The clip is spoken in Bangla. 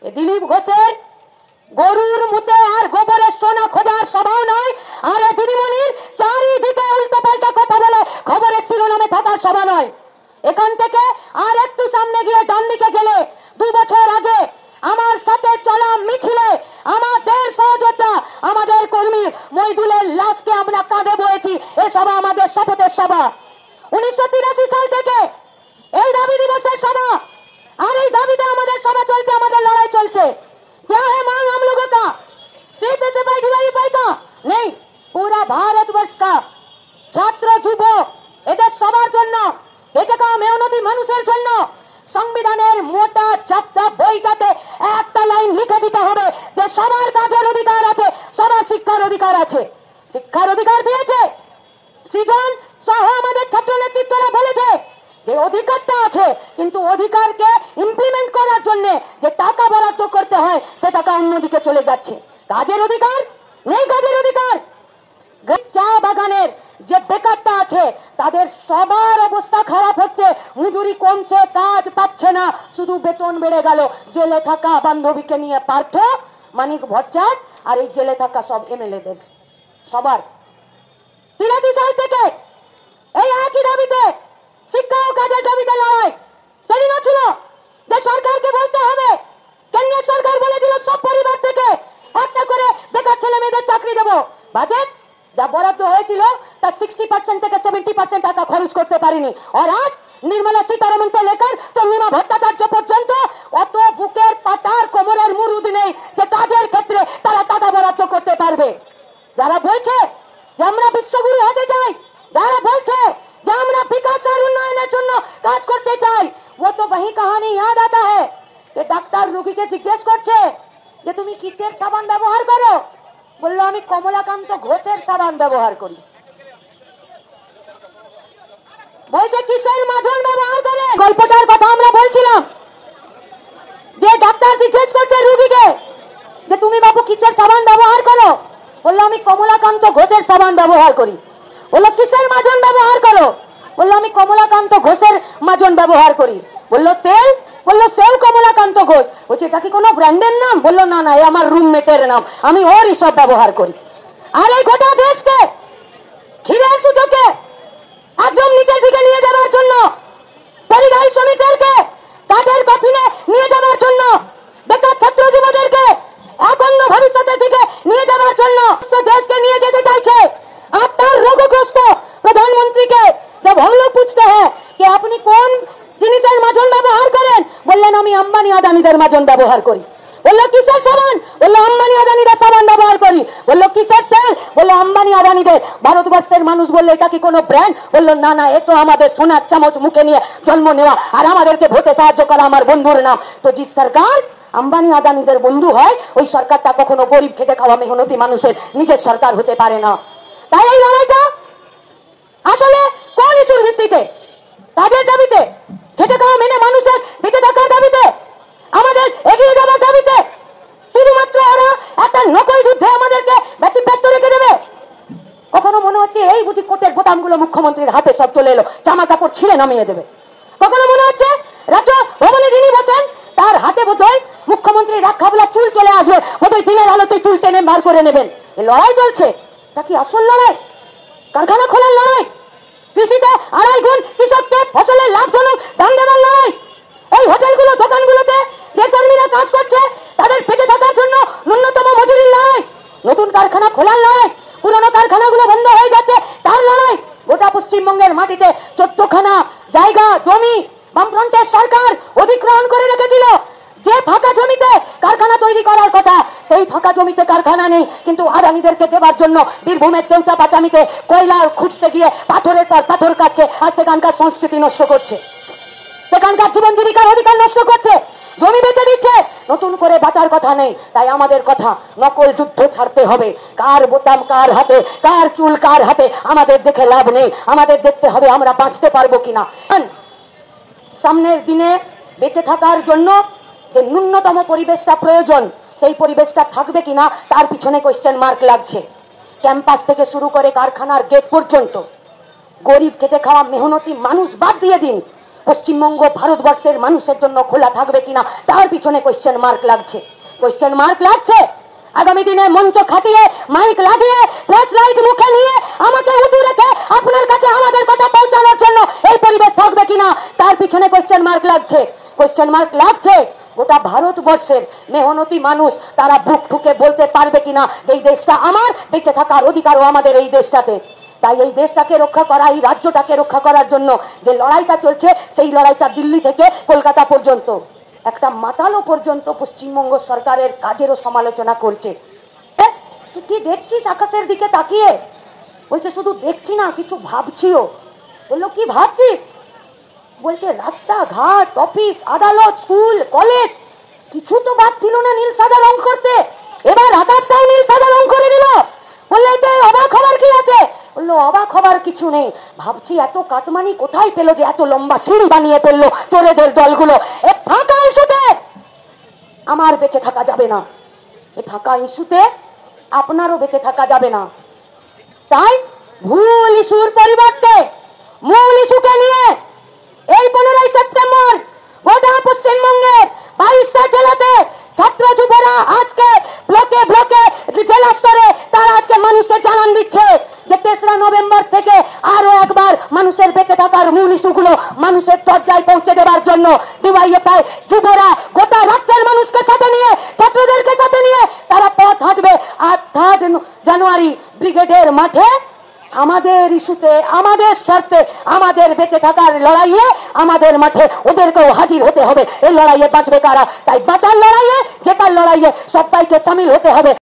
দিলীপ ঘোষের গরুর মুতে আর গোবরের সোনা খোঁজার স্বভাব নয়, আর দিদিমণির চারিদিকে উল্টো পাল্টা কথা বলে খবরের শিরোনামে থাকার স্বভাব নয়। এখান থেকে আর একটু সামনে গিয়ে ডান দিকে গেলে 2 বছর আগে আমার সাথে চলা মিছিলে আমাদের সহযোদ্ধা, আমাদের কর্মী মইদুলের লাশকে আমরা কাঁধে বয়েছি। এ সভা আমাদের শপথের সভা। 1983 সাল থেকে এই দাবি দিবসের সভা, আর এই দাবিতে আমাদের সভা চলছে, আমাদের লড়াই চলছে। क्या है मांग हम लोगों का? सिर्फ सिपाही ढिलाई का नहीं, पूरा भारतवर्ष का ছাত্র যুব এদের সবার জন্য, খেটে খাওয়া মেহনতি মানুষের জন্য সংবিধানের মোটা চাপটা বইটাতে একটা লাইন লিখে দিতে হবে যে সবার কাজের অধিকার আছে, সবার শিক্ষার অধিকার আছে। শিক্ষার অধিকার দিয়েছে সৃজন সহ আমাদের ছাত্র নেতৃত্বরা বলেছে যে অধিকারটা আছে, কিন্তু অধিকারকে ইমপ্লিমেন্ট করার জন্য যে টাকা বরাদ্দ করতে হয় সে টাকা অন্যদিকে চলে যাচ্ছে। কাজের অধিকার নেই, কাজের অধিকার। চা বাগানের যে বেকারটা আছে তাদের সবার অবস্থা খারাপ হচ্ছে, মজুরি কমছে, কাজ পাচ্ছে না, শুধু বেতন বেড়ে গেল। জেলে থাকা বান্ধবীকে নিয়ে পার্থ, মানিক ভট্টাচার্য আর এই জেলে থাকা সব এমএলএদের সবার 83 সাল থেকে এই একই দাবিতে, শিক্ষা ও কাজের দাবিতে লড়াই। সেদিনও ছিল যে সরকারকে বলতে হবে, কেন্দ্রীয় সরকার বলেছিল সব পরিবার থেকে একটা করে বেকার ছেলে মেয়েদের চাকরি দেবো। বাজেট যা বরাদ্দ হয়েছিল তার 60% থেকে 70% টাকা খরচ করতে পারিনি। আর আজ निर्मला सीतारमन से लेकर चंद्रिमा भट्टाचार्य पर्यंत অত বুকের পাতার কোমরের মুরুদ নেই যে কাজের ক্ষেত্রে তারা টাকা বরাদ্দ করতে পারবে। যারা বলছে যে আমরা বিশ্বগুরু হতে চাই, যারা বলছে যে আমরা বিকাশ আর উন্নয়নের জন্য কাজ করতে চাই, वो तो वही कहानी याद आता है कि ডাক্তার রোগীকে জিজ্ঞেস করছে যে তুমি কিসের সাবান ব্যবহার করো, বললো আমি কমলাকান্ত ঘোষের সাবান ব্যবহার করি। বলছে কিসের মাজন ব্যবহার করে। গল্পটার কথা আমরা বলছিলাম যে ডাক্তার জিজ্ঞেস করছে রোগীকে যে তুমি বাবু কিসের সাবান ব্যবহার করো, বললো আমি কমলাকান্ত ঘোষের সাবান ব্যবহার করি। বললো কিসের মাজন ব্যবহার করো, বললো আমি কমলাকান্ত ঘোষের মাজন ব্যবহার করি। বললো তেল, বললো সেও কমলাকান্ত ঘোষ। বলছে এটা কি কোনো ব্র্যান্ডের নাম, বললো না না, এ আমার রুমমেটের নাম, আমি ওরই সব ব্যবহার করি। আর এই গোটা দেশকে ঘিরে সুযোগে একদম নিচের দিকে নিয়ে যাওয়ার জন্য, পরিযায়ী শ্রমিকদেরকে কাঠের কফিনে নিয়ে যাওয়ার জন্য, বেকার ছাত্র যুবদেরকে এক অন্য ভবিষ্যতের দিকে নিয়ে যাওয়ার জন্য দেশকে নিয়ে যেতে চাইছে। আপনার রোগগ্রস্ত প্রধানমন্ত্রীকে जब हम लोग पूछते हैं कि আপনি কোন জিনিসের মাজন ব্যবহার করেন, বললেন আমি আম্বানি আদানিদের মাজন ব্যবহার করি। বললো কিসের সাবান, বললো আম্বানি আদানিদের সাবান ব্যবহার করি। বললো কিসের তেল, বললো আম্বানি আদানিদের। ভারতবর্ষের মানুষ বললো এটা কি কোনো ব্র্যান্ড, বললো না না, এ তো আমাদের সোনার চামচ মুখে নিয়ে জন্ম নেওয়া আর আমাদেরকে ভোটে সাহায্য করা আমার বন্ধুর নাম। তো যে সরকার আম্বানি আদানিদের বন্ধু হয়, ওই সরকারটা কখনো গরিব খেটে খাওয়া মেহনতি মানুষের নিজের সরকার হতে পারে না। তাই এই লড়াইটা আসলে কোন ইস্যুর ভিত্তিতে? কাজের দাবিতে, খেটে খাওয়া মেনে মানুষের বেঁচে থাকার দাবিতে, আমাদের এগিয়ে যাওয়ার দাবিতে। শুধুমাত্র ওরা একটা নকল যুদ্ধে আমাদেরকে ব্যতিব্যস্ত রেখে দেবে। কখনো মনে হচ্ছে এই বুঝি কোটের বোতামগুলো মুখ্যমন্ত্রীর হাতে সব চলে এলো, জামা কাপড় ছিঁড়ে নামিয়ে দেবে। কখনো মনে হচ্ছে রাজ্য ভবনে যিনি বসেন তার হাতে বোধহয় মুখ্যমন্ত্রীর রাখাবলা চুল চলে আসবে, বোধহয় দিনের আলোতে চুল টেনে বার করে নেবেন। এই লড়াই চলছে, তা কি আসল লড়াই? কারখানা খোলার লড়াই, কৃষিতে 2.5 গুণ কৃষককে ফসলের লাভজনক দাম দেওয়ার লড়াই, এই হোটেলগুলো দোকানগুলোতে যে কর্মীরা কাজ করছে তাদের বেঁচে থাকার জন্য ন্যূনতম মজুরির লড়াই, নতুন কারখানা খোলার লড়াই, পুরনো কারখানাগুলো বন্ধ হয়ে যাচ্ছে তার লড়াই। গোটা পশ্চিমবঙ্গের মাটিতে 14খানা জায়গা জমি বামফ্রন্টের সরকার অধিগ্রহণ করে রেখেছিল। যে ফাঁকা জমিতে কারখানা তৈরি করার কথা, সেই ফাঁকা জমিতে কারখানা নেই, কিন্তু আদানিদেরকে দেওয়ার জন্য বীরভূমের দেউতা পাচামিতে কয়লা খুঁজতে গিয়ে পাথরের পর পাথর কাটছে, আর সেখানকার সংস্কৃতি নষ্ট করছে, সেখানকার জীবন জীবিকার অধিকার নষ্ট করছে, জমি বেচে দিচ্ছে। নতুন করে বাঁচার কথা নেই। তাই আমাদের কথা, নকল যুদ্ধ ছাড়তে হবে। কার বোতাম কার হাতে, কার চুল কার হাতে আমাদের দেখে লাভ নেই। আমাদের দেখতে হবে আমরা বাঁচতে পারবো কিনা। সামনের দিনে বেঁচে থাকার জন্য যে ন্যূনতম পরিবেশটা প্রয়োজন, সেই পরিবেশটা থাকবে কিনা তার পিছনে কোয়েশ্চেন মার্ক লাগছে। ক্যাম্পাস থেকে শুরু করে কারখানার গেট পর্যন্ত গরিব খেটে খাওয়া মেহনতি মানুষ বাদ দিয়ে দিন, পশ্চিমবঙ্গ ভারতবর্ষের মানুষের জন্য খোলা থাকবে কিনা তার পিছনে কোয়েশ্চেন মার্ক লাগছে, কোয়েশ্চেন মার্ক লাগছে। আগামী দিনে মঞ্চ খাটিয়ে মাইক লাগিয়ে প্রেস লাইট মুখে নিয়ে আমাকে উঁচু রেখে আপনার কাছে আমাদের কথা পৌঁছানোর জন্য এই পরিবেশ থাকবে কিনা তার পিছনে কোয়েশ্চেন মার্ক লাগছে, কোয়েশ্চেন মার্ক লাগছে। গোটা ভারতবর্ষের মেহনতি মানুষ তারা বুক ঠুকে বলতে পারবে কিনা যে এই দেশটা আমার, বেঁচে থাকার অধিকারও আমাদের এই দেশটাতে। তাই এই দেশটাকে রক্ষা করা, এই রাজ্যটাকে রক্ষা করার জন্য যে লড়াইটা চলছে, সেই লড়াইটা দিল্লি থেকে কলকাতা পর্যন্ত, একটা মাতালো পর্যন্ত পশ্চিমবঙ্গ সরকারের কাজেরও সমালোচনা করছে। তুই কি দেখছিস আকাশের দিকে তাকিয়ে? বলছে শুধু দেখছি না, কিছু ভাবছিও। বললো কি ভাবছিস? বলছে রাস্তাঘাট, অফিস, আদালত, স্কুল, কলেজ কিছু তো বাদ দিল না নীল সাদা রং করতে, এবার আকাশটাও নীল সাদা রং করে দিল। বললে এতে অবাক হবার কি আছে? বললো অবাক হবার কিছু নেই, ভাবছি এত কাটমানি কোথায় পেলো যে এত লম্বা সিঁড়ি বানিয়ে ফেললো চোরেদের দলগুলো। এ ফাঁকা ইস্যুতে আমার বেঁচে থাকা যাবে না, এ ফাঁকা ইস্যুতে আপনারও বেঁচে থাকা যাবে না। তাই ভুল ইস্যুর পরিবর্তে মূল ইস্যুকে নিয়ে এই 15ই সেপ্টেম্বর গোটা পশ্চিমবঙ্গের 22টা জেলাতে ছাত্র যুবরা আজকে ব্লকে ব্লকে জেলা স্তরে তারা আজকে মানুষকে জানান দিচ্ছে যে 3রা নভেম্বর থেকে আরো একবার মানুষের বেঁচে থাকার মূল ইস্যুগুলো মানুষের দরজায় পৌঁছে দেওয়ার জন্য ডিওয়াইএফআই যুবরা গোটা রাজ্যের মানুষকে সাথে নিয়ে, ছাত্রদেরকে সাথে নিয়ে তারা পথ হাঁটবে। আর 3 জানুয়ারি ব্রিগেডের মাঠে আমাদের ইস্যুতে, আমাদের স্বার্থে, আমাদের বেঁচে থাকার লড়াইয়ে আমাদের মাঠে ওদেরকেও হাজির হতে হবে। এই লড়াইয়ে বাঁচবে কারা? তাই বাঁচার লড়াইয়ে, জেতার লড়াইয়ে সবাইকে সামিল হতে হবে।